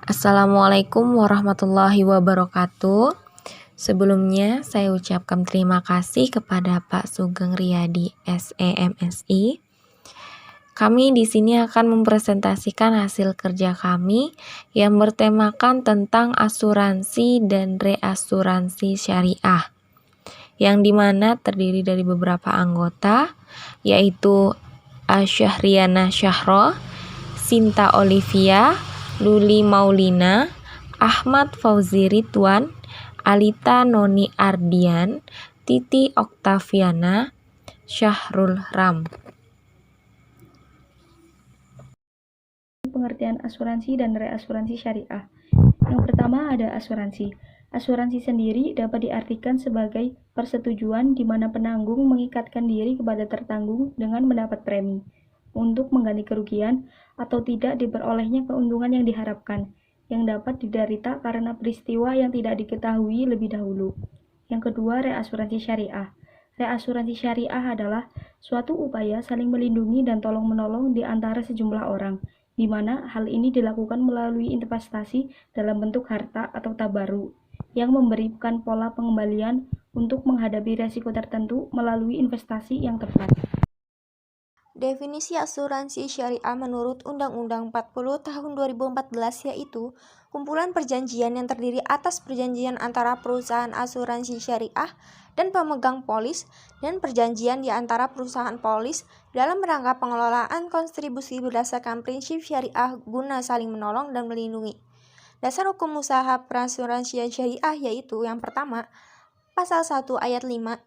Assalamualaikum warahmatullahi wabarakatuh. Sebelumnya saya ucapkan terima kasih kepada Pak Sugeng Riyadi SEMSI. Kami di sini akan mempresentasikan hasil kerja kami yang bertemakan tentang asuransi dan reasuransi syariah, yang dimana terdiri dari beberapa anggota, yaitu Syahriana Syahro, Sinta Olivia, Luli Maulina, Ahmad Fauzi Ridwan, Alita Noni Ardian, Titi Oktaviana, Syahrul Ram. Pengertian asuransi dan reasuransi syariah. Yang pertama ada asuransi. Asuransi sendiri dapat diartikan sebagai persetujuan di mana penanggung mengikatkan diri kepada tertanggung dengan mendapat premi untuk mengganti kerugian atau tidak diperolehnya keuntungan yang diharapkan, yang dapat diderita karena peristiwa yang tidak diketahui lebih dahulu. Yang kedua, reasuransi syariah. Reasuransi syariah adalah suatu upaya saling melindungi dan tolong-menolong di antara sejumlah orang, di mana hal ini dilakukan melalui investasi dalam bentuk harta atau tabaru, yang memberikan pola pengembalian untuk menghadapi risiko tertentu melalui investasi yang tepat. Definisi asuransi syariah menurut Undang-Undang 40 Tahun 2014 yaitu kumpulan perjanjian yang terdiri atas perjanjian antara perusahaan asuransi syariah dan pemegang polis dan perjanjian di antara perusahaan polis dalam rangka pengelolaan kontribusi berdasarkan prinsip syariah guna saling menolong dan melindungi. Dasar hukum usaha perasuransian syariah yaitu yang pertama, Pasal 1 Ayat 5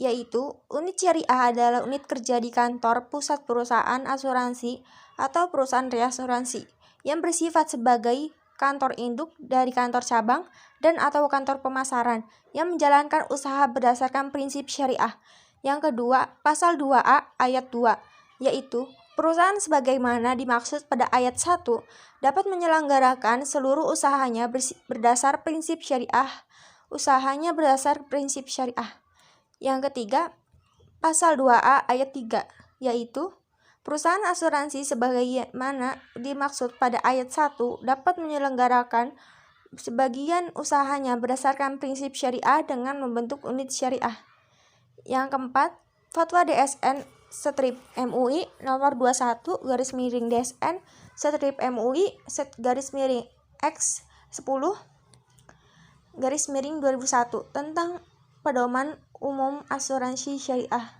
yaitu unit syariah adalah unit kerja di kantor pusat perusahaan asuransi atau perusahaan reasuransi yang bersifat sebagai kantor induk dari kantor cabang dan atau kantor pemasaran yang menjalankan usaha berdasarkan prinsip syariah. Yang kedua, pasal 2A ayat 2 yaitu perusahaan sebagaimana dimaksud pada ayat 1 dapat menyelenggarakan seluruh usahanya berdasar prinsip syariah. Usahanya berdasar prinsip syariah. Yang ketiga, pasal 2A ayat 3, yaitu perusahaan asuransi sebagaimana dimaksud pada ayat 1 dapat menyelenggarakan sebagian usahanya berdasarkan prinsip syariah dengan membentuk unit syariah. Yang keempat, Fatwa DSN Strip MUI nomor 21 DSN Strip MUI X 10 2001 tentang pedoman umum asuransi syariah.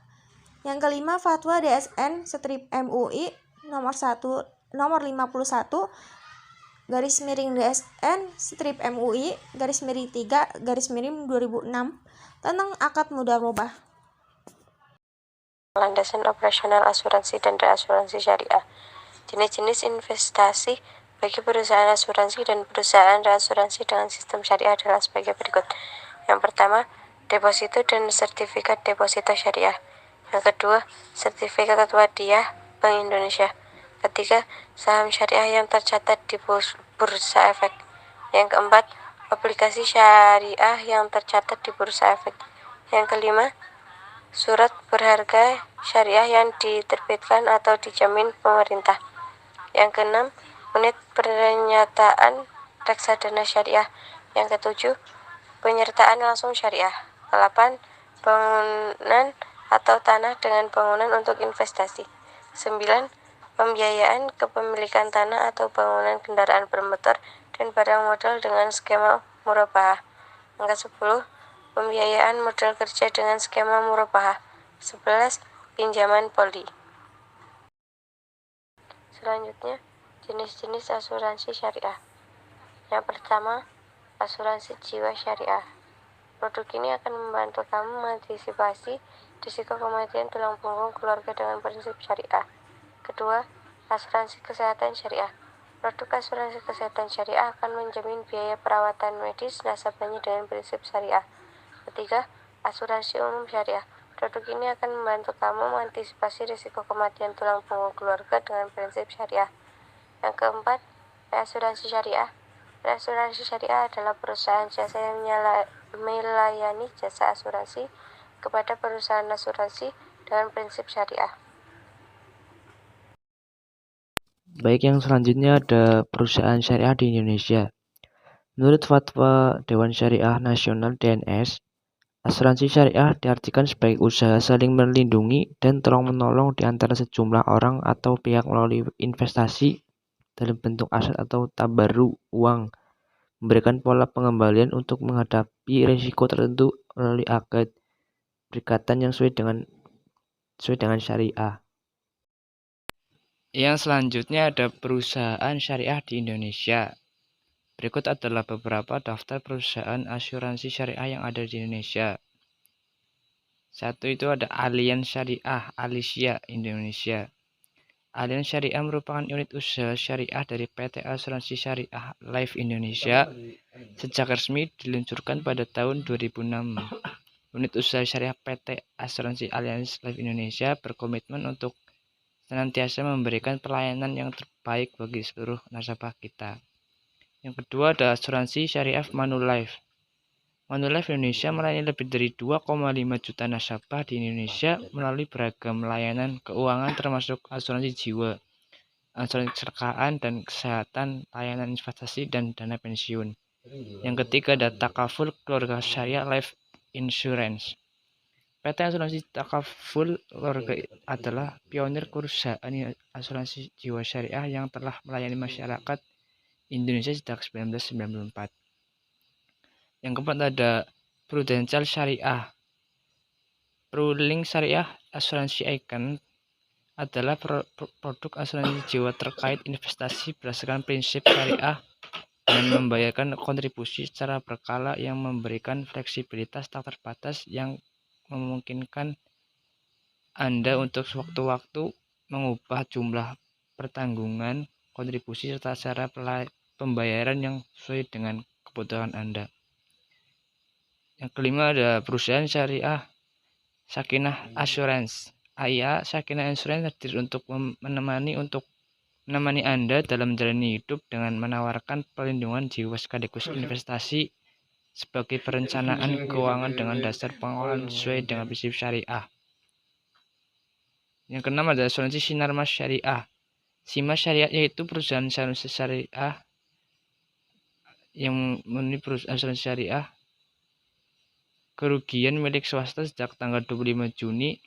Yang kelima, Fatwa DSN Strip MUI nomor 51 DSN Strip MUI 3 2006 tentang akad mudharabah. Landasan operasional asuransi dan reasuransi syariah. Jenis-jenis investasi bagi perusahaan asuransi dan perusahaan reasuransi dengan sistem syariah adalah sebagai berikut. Yang pertama, deposito dan sertifikat deposito syariah. Yang kedua, sertifikat wadiah Bank Indonesia. Ketiga, saham syariah yang tercatat di bursa efek. Yang keempat, obligasi syariah yang tercatat di bursa efek. Yang kelima, surat berharga syariah yang diterbitkan atau dijamin pemerintah. Yang keenam, unit pernyataan reksadana syariah. Yang ketujuh, penyertaan langsung syariah. 8. Bangunan atau tanah dengan bangunan untuk investasi. 9. Pembiayaan kepemilikan tanah atau bangunan kendaraan bermotor dan barang modal dengan skema murabahah. Angka 10. Pembiayaan modal kerja dengan skema murabahah. 11. Pinjaman poli. Selanjutnya, jenis-jenis asuransi syariah. Yang pertama, asuransi jiwa syariah. Produk ini akan membantu kamu mengantisipasi risiko kematian tulang punggung keluarga dengan prinsip syariah. Kedua, asuransi kesehatan syariah. Produk asuransi kesehatan syariah akan menjamin biaya perawatan medis nasabahnya dengan prinsip syariah. Ketiga, asuransi umum syariah. Produk ini akan membantu kamu mengantisipasi risiko kematian tulang punggung keluarga dengan prinsip syariah. Yang keempat, reasuransi syariah. Reasuransi syariah adalah perusahaan jasa yang melayani jasa asuransi kepada perusahaan asuransi dengan prinsip syariah. Baik, yang selanjutnya ada perusahaan syariah di Indonesia. Menurut Fatwa Dewan Syariah Nasional (DNS), asuransi syariah diartikan sebagai usaha saling melindungi dan tolong-menolong di antara sejumlah orang atau pihak melalui investasi dalam bentuk aset atau tabarru uang, memberikan pola pengembalian untuk menghadapi risiko tertentu melalui akad perikatan yang sesuai dengan syariah. Yang selanjutnya ada perusahaan syariah di Indonesia. Berikut adalah beberapa daftar perusahaan asuransi syariah yang ada di Indonesia. Satu itu ada Allianz Syariah Alicia Indonesia. Allianz Syariah merupakan unit usaha syariah dari PT Asuransi Syariah Life Indonesia sejak resmi diluncurkan pada tahun 2006. Unit usaha syariah PT Asuransi Allianz Life Indonesia berkomitmen untuk senantiasa memberikan pelayanan yang terbaik bagi seluruh nasabah kita. Yang kedua ada asuransi syariah Manulife. Manulife Indonesia melayani lebih dari 2,5 juta nasabah di Indonesia melalui beragam layanan keuangan termasuk asuransi jiwa, asuransi kecelakaan dan kesehatan, layanan investasi, dan dana pensiun. Yang ketiga ada Takaful Keluarga Syariah Life Insurance. PT Asuransi Takaful Keluarga adalah pionir perusahaan asuransi jiwa syariah yang telah melayani masyarakat Indonesia sejak 1994. Yang keempat ada Prudential Syariah. Prulink Syariah Asuransi Icon adalah produk asuransi jiwa terkait investasi berdasarkan prinsip syariah dan membayarkan kontribusi secara berkala yang memberikan fleksibilitas tak terbatas yang memungkinkan Anda untuk sewaktu-waktu mengubah jumlah pertanggungan kontribusi serta cara pembayaran yang sesuai dengan kebutuhan Anda. Yang kelima ada perusahaan syariah Sakinah Assurance. AIA Sakinah Assurance hadir untuk menemani Anda dalam menjalani hidup dengan menawarkan perlindungan jiwa sekaligus investasi sebagai perencanaan keuangan dengan dasar pengelolaan sesuai dengan prinsip syariah. Yang keenam ada asuransi Sinar Mas Syariah. Simas Syariah yaitu perusahaan asuransi syariah yang memenuhi asuransi syariah kerugian milik swasta sejak tanggal 25 Juni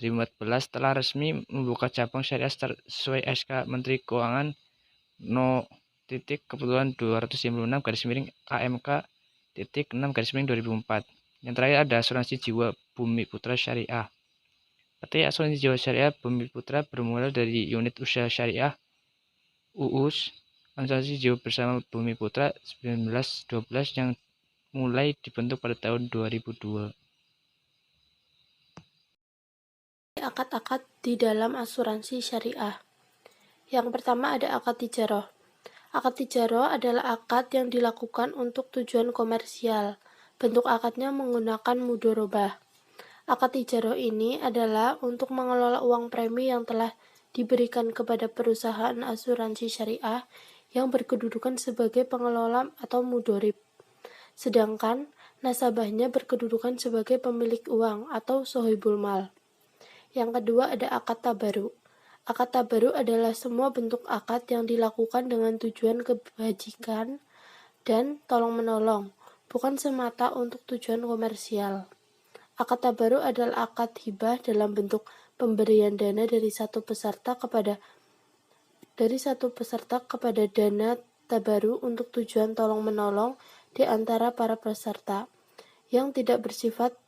2014 telah resmi membuka cabang syariah sesuai SK Menteri Keuangan No.256/KMK.6/2004. Yang terakhir ada asuransi jiwa Bumi Putra Syariah. PT Asuransi Jiwa Syariah Bumi Putra bermula dari unit usaha syariah UUS Asuransi Jiwa bersama Bumi Putra 1912 yang mulai dibentuk pada tahun 2002. Akad-akad di dalam asuransi syariah. Yang pertama ada akad tijaroh. Akad tijaroh adalah akad yang dilakukan untuk tujuan komersial. Bentuk akadnya menggunakan mudorobah. Akad tijaroh ini adalah untuk mengelola uang premi yang telah diberikan kepada perusahaan asuransi syariah yang berkedudukan sebagai pengelola atau mudorib. Sedangkan nasabahnya berkedudukan sebagai pemilik uang atau sohibul mal. Yang kedua ada akad tabaru. Akad tabaru adalah semua bentuk akad yang dilakukan dengan tujuan kebajikan dan tolong-menolong, bukan semata untuk tujuan komersial. Akad tabaru adalah akad hibah dalam bentuk pemberian dana dari satu peserta kepada dana tabaru untuk tujuan tolong-menolong di antara para peserta yang tidak bersifat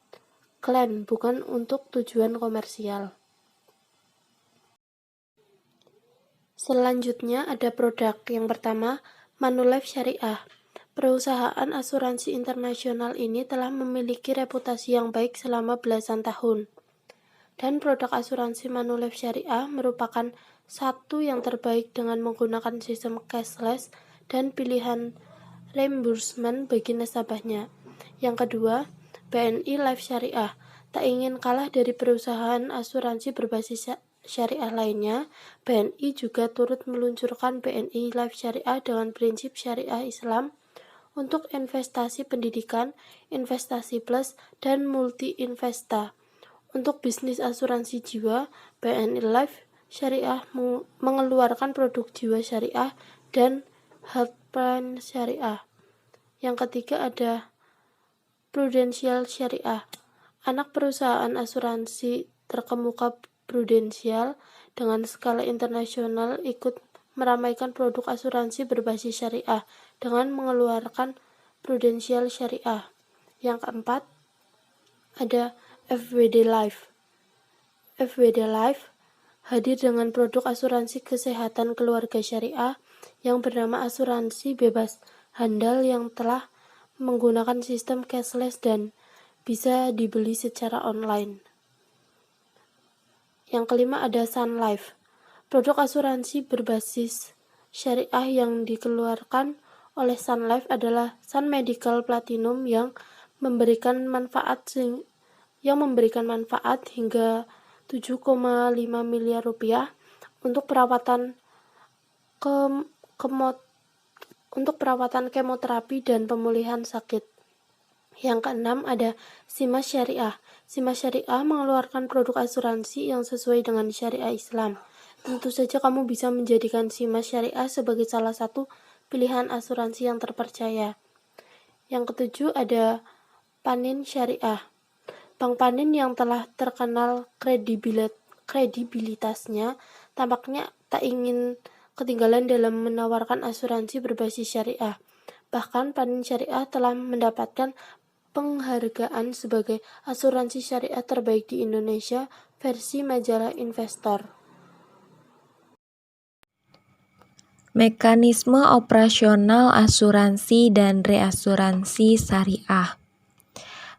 klaim, bukan untuk tujuan komersial. Selanjutnya ada produk. Yang pertama, Manulife Syariah. Perusahaan asuransi internasional ini telah memiliki reputasi yang baik selama belasan tahun. Dan produk asuransi Manulife Syariah merupakan satu yang terbaik dengan menggunakan sistem cashless dan pilihan reimbursement bagi nasabahnya. Yang kedua, BNI Life Syariah. Tak ingin kalah dari perusahaan asuransi berbasis syariah lainnya, BNI juga turut meluncurkan BNI Life Syariah dengan prinsip syariah Islam untuk investasi pendidikan, investasi plus, dan multi-investa. Untuk bisnis asuransi jiwa, BNI Life Syariah mengeluarkan produk jiwa syariah dan health plan syariah. Yang ketiga ada Prudential Syariah. Anak perusahaan asuransi terkemuka Prudential dengan skala internasional ikut meramaikan produk asuransi berbasis syariah dengan mengeluarkan Prudential Syariah. Yang keempat ada FWD Life. FWD Life hadir dengan produk asuransi kesehatan keluarga syariah yang bernama asuransi bebas handal yang telah menggunakan sistem cashless dan bisa dibeli secara online. Yang kelima ada Sun Life. Produk asuransi berbasis syariah yang dikeluarkan oleh Sun Life adalah Sun Medical Platinum yang memberikan manfaat hingga 7,5 miliar rupiah untuk perawatan kemoterapi dan pemulihan sakit. Yang keenam ada Simas Syariah. Simas Syariah mengeluarkan produk asuransi yang sesuai dengan syariah Islam. Tentu saja kamu bisa menjadikan Simas Syariah sebagai salah satu pilihan asuransi yang terpercaya. Yang ketujuh ada Panin Syariah. Bank Panin yang telah terkenal kredibilitasnya tampaknya tak ingin ketinggalan dalam menawarkan asuransi berbasis syariah. Bahkan Panin Syariah telah mendapatkan penghargaan sebagai asuransi syariah terbaik di Indonesia versi majalah Investor. Mekanisme operasional asuransi dan reasuransi syariah.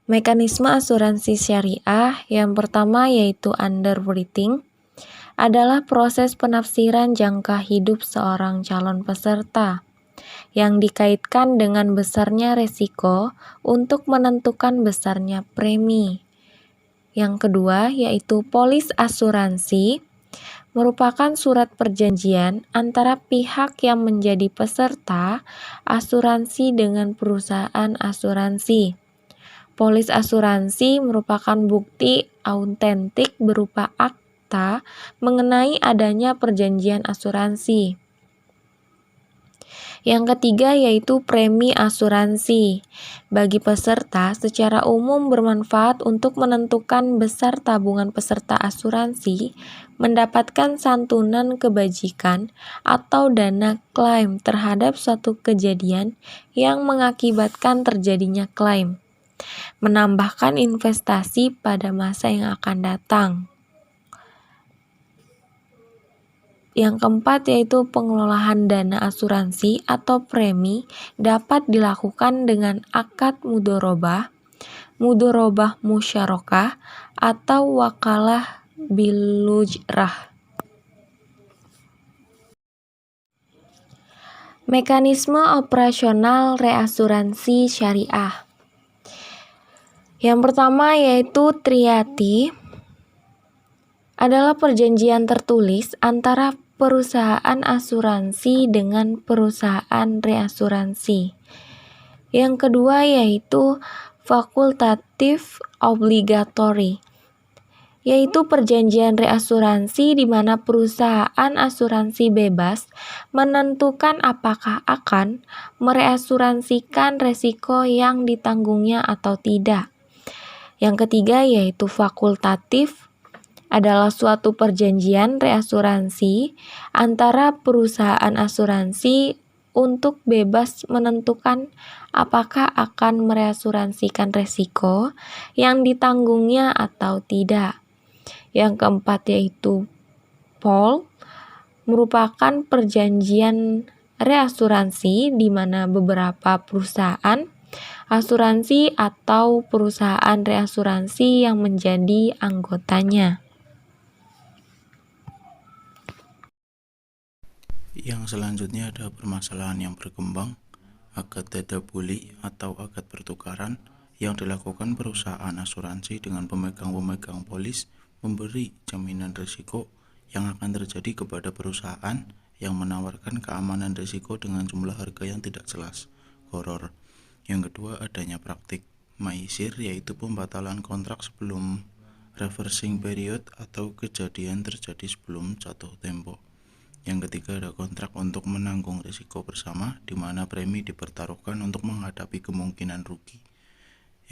Mekanisme asuransi syariah yang pertama yaitu underwriting adalah proses penafsiran jangka hidup seorang calon peserta yang dikaitkan dengan besarnya resiko untuk menentukan besarnya premi. Yang kedua yaitu polis asuransi merupakan surat perjanjian antara pihak yang menjadi peserta asuransi dengan perusahaan asuransi. Polis asuransi merupakan bukti autentik berupa akta mengenai adanya perjanjian asuransi. Yang ketiga yaitu premi asuransi. Bagi peserta secara umum bermanfaat untuk menentukan besar tabungan peserta asuransi, mendapatkan santunan kebajikan atau dana klaim terhadap suatu kejadian yang mengakibatkan terjadinya klaim. Menambahkan investasi pada masa yang akan datang. Yang keempat yaitu pengelolaan dana asuransi atau premi dapat dilakukan dengan akad mudorobah musyarakah, atau wakalah bilujrah. Mekanisme operasional reasuransi syariah. Yang pertama yaitu triati adalah perjanjian tertulis antara perusahaan asuransi dengan perusahaan reasuransi. Yang kedua yaitu fakultatif obligatory, yaitu perjanjian reasuransi di mana perusahaan asuransi bebas menentukan apakah akan mereasuransikan resiko yang ditanggungnya atau tidak. Yang ketiga yaitu fakultatif adalah suatu perjanjian reasuransi antara perusahaan asuransi untuk bebas menentukan apakah akan mereasuransikan resiko yang ditanggungnya atau tidak. Yang keempat yaitu POL merupakan perjanjian reasuransi di mana beberapa perusahaan asuransi atau perusahaan reasuransi yang menjadi anggotanya. Yang selanjutnya ada permasalahan yang berkembang, akad tadabuli atau akad pertukaran yang dilakukan perusahaan asuransi dengan pemegang-pemegang polis memberi jaminan risiko yang akan terjadi kepada perusahaan yang menawarkan keamanan risiko dengan jumlah harga yang tidak jelas, gharar. Yang kedua adanya praktik maisir, yaitu pembatalan kontrak sebelum reversing period atau kejadian terjadi sebelum jatuh tempo. Yang ketiga ada kontrak untuk menanggung risiko bersama, di mana premi dipertaruhkan untuk menghadapi kemungkinan rugi.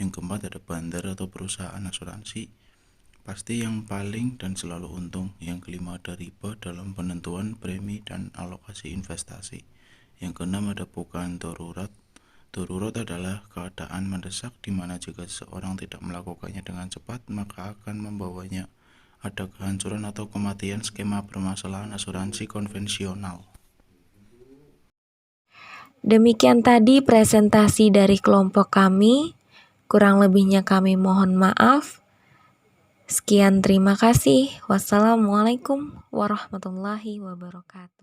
Yang keempat ada bandar atau perusahaan asuransi, pasti yang paling dan selalu untung. Yang kelima ada riba dalam penentuan premi dan alokasi investasi. Yang keenam ada bukan darurat. Darurat adalah keadaan mendesak di mana jika seseorang tidak melakukannya dengan cepat, maka akan membawanya ada kehancuran atau kematian skema permasalahan asuransi konvensional. Demikian tadi presentasi dari kelompok kami. Kurang lebihnya kami mohon maaf. Sekian, terima kasih. Wassalamualaikum warahmatullahi wabarakatuh.